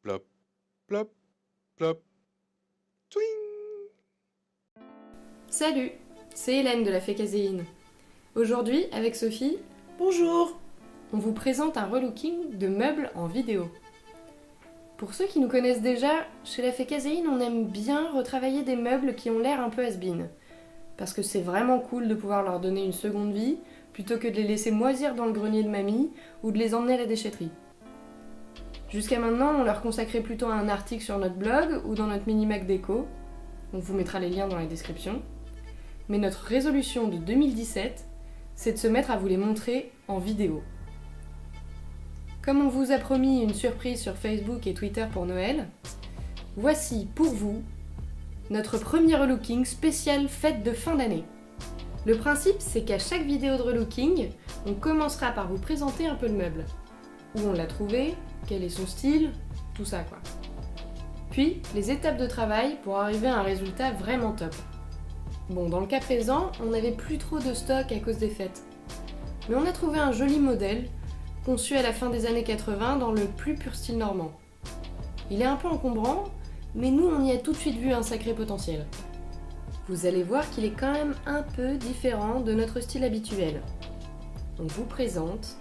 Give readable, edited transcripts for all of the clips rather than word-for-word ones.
Plop, plop, plop, twing. Salut, c'est Hélène de la Fécaséine. Aujourd'hui, avec Sophie, Bonjour. on vous présente un relooking de meubles en vidéo. Pour ceux qui nous connaissent déjà, chez la Fécaséine, on aime bien retravailler des meubles qui ont l'air un peu has-been. Parce que c'est vraiment cool de pouvoir leur donner une seconde vie, plutôt que de les laisser moisir dans le grenier de mamie ou de les emmener à la déchetterie. Jusqu'à maintenant, on leur consacrait plutôt un article sur notre blog ou dans notre mini-mac déco. On vous mettra les liens dans la description. Mais notre résolution de 2017, c'est de se mettre à vous les montrer en vidéo. Comme on vous a promis une surprise sur Facebook et Twitter pour Noël, voici pour vous notre premier relooking spécial fête de fin d'année. Le principe, c'est qu'à chaque vidéo de relooking, on commencera par vous présenter un peu le meuble. Où on l'a trouvé, quel est son style, tout ça quoi. Puis, les étapes de travail pour arriver à un résultat vraiment top. Bon, dans le cas présent, on n'avait plus trop de stock à cause des fêtes. Mais on a trouvé un joli modèle, conçu à la fin des années 80 dans le plus pur style normand. Il est un peu encombrant, mais nous on y a tout de suite vu un sacré potentiel. Vous allez voir qu'il est quand même un peu différent de notre style habituel. On vous présente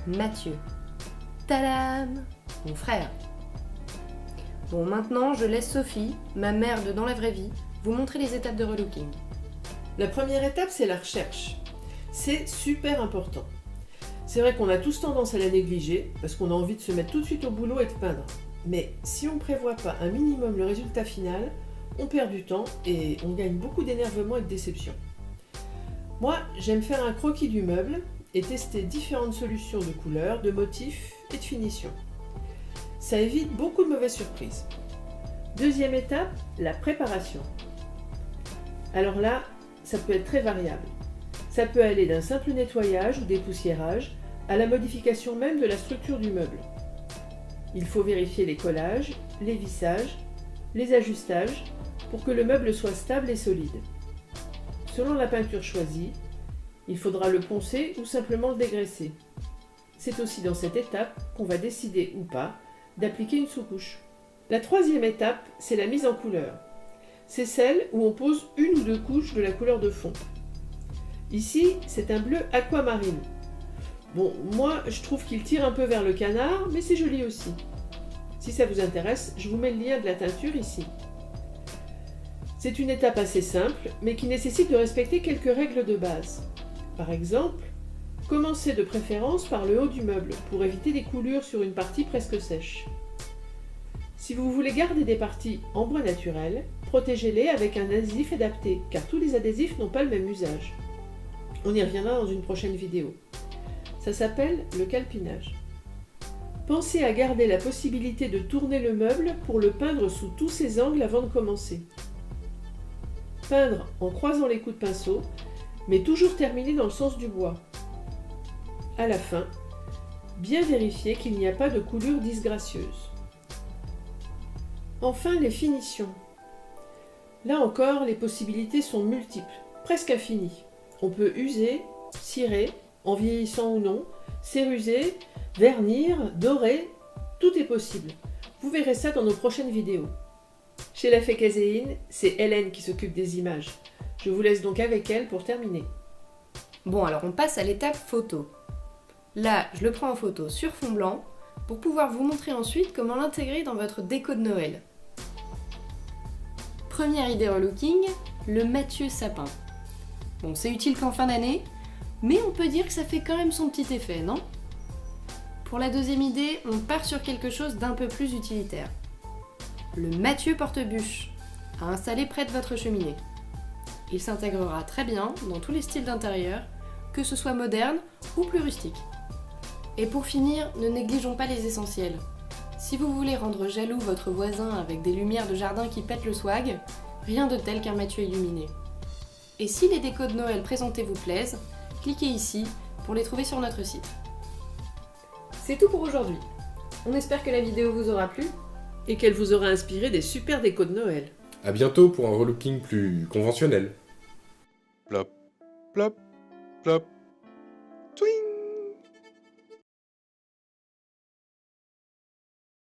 Mathieu. Tadam! Mon frère. Bon, maintenant je laisse Sophie, ma mère de Dans la vraie vie, vous montrer les étapes de relooking. La première étape, c'est la recherche. C'est super important. C'est vrai qu'on a tous tendance à la négliger parce qu'on a envie de se mettre tout de suite au boulot et de peindre. Mais si on ne prévoit pas un minimum le résultat final, on perd du temps et on gagne beaucoup d'énervement et de déception. Moi, j'aime faire un croquis du meuble et tester différentes solutions de couleurs, de motifs et de finition. Ça évite beaucoup de mauvaises surprises. Deuxième étape, la préparation. Alors là, ça peut être très variable. Ça peut aller d'un simple nettoyage ou dépoussiérage à la modification même de la structure du meuble. Il faut vérifier les collages, les vissages, les ajustages pour que le meuble soit stable et solide. Selon la peinture choisie, il faudra le poncer ou simplement le dégraisser. C'est aussi dans cette étape qu'on va décider ou pas d'appliquer une sous-couche. La troisième étape, c'est la mise en couleur. C'est celle où on pose une ou deux couches de la couleur de fond. Ici, c'est un bleu aquamarine. Bon, moi, je trouve qu'il tire un peu vers le canard, mais c'est joli aussi. Si ça vous intéresse, je vous mets le lien de la teinture ici. C'est une étape assez simple, mais qui nécessite de respecter quelques règles de base. Par exemple, commencez de préférence par le haut du meuble pour éviter les coulures sur une partie presque sèche. Si vous voulez garder des parties en bois naturel, protégez-les avec un adhésif adapté, car tous les adhésifs n'ont pas le même usage. On y reviendra dans une prochaine vidéo. Ça s'appelle le calpinage. Pensez à garder la possibilité de tourner le meuble pour le peindre sous tous ses angles avant de commencer. Peindre en croisant les coups de pinceau, mais toujours terminer dans le sens du bois. À la fin, bien vérifier qu'il n'y a pas de coulure disgracieuse. Enfin, les finitions. Là encore, les possibilités sont multiples, presque infinies. On peut user, cirer, en vieillissant ou non, cerruser, vernir, dorer, tout est possible. Vous verrez ça dans nos prochaines vidéos. Chez la Fécaséine, c'est Hélène qui s'occupe des images. Je vous laisse donc avec elle pour terminer. Bon, alors on passe à l'étape photo. Là, je le prends en photo sur fond blanc pour pouvoir vous montrer ensuite comment l'intégrer dans votre déco de Noël. Première idée relooking, le Mathieu sapin. Bon, c'est utile qu'en fin d'année, mais on peut dire que ça fait quand même son petit effet, non? Pour la deuxième idée, on part sur quelque chose d'un peu plus utilitaire. Le Mathieu porte-bûche, à installer près de votre cheminée. Il s'intégrera très bien dans tous les styles d'intérieur, que ce soit moderne ou plus rustique. Et pour finir, ne négligeons pas les essentiels. Si vous voulez rendre jaloux votre voisin avec des lumières de jardin qui pètent le swag, rien de tel qu'un Mathieu illuminé. Et si les décos de Noël présentées vous plaisent, cliquez ici pour les trouver sur notre site. C'est tout pour aujourd'hui. On espère que la vidéo vous aura plu. Et qu'elle vous aura inspiré des super décos de Noël. À bientôt pour un relooking plus conventionnel. Plop, plop, plop.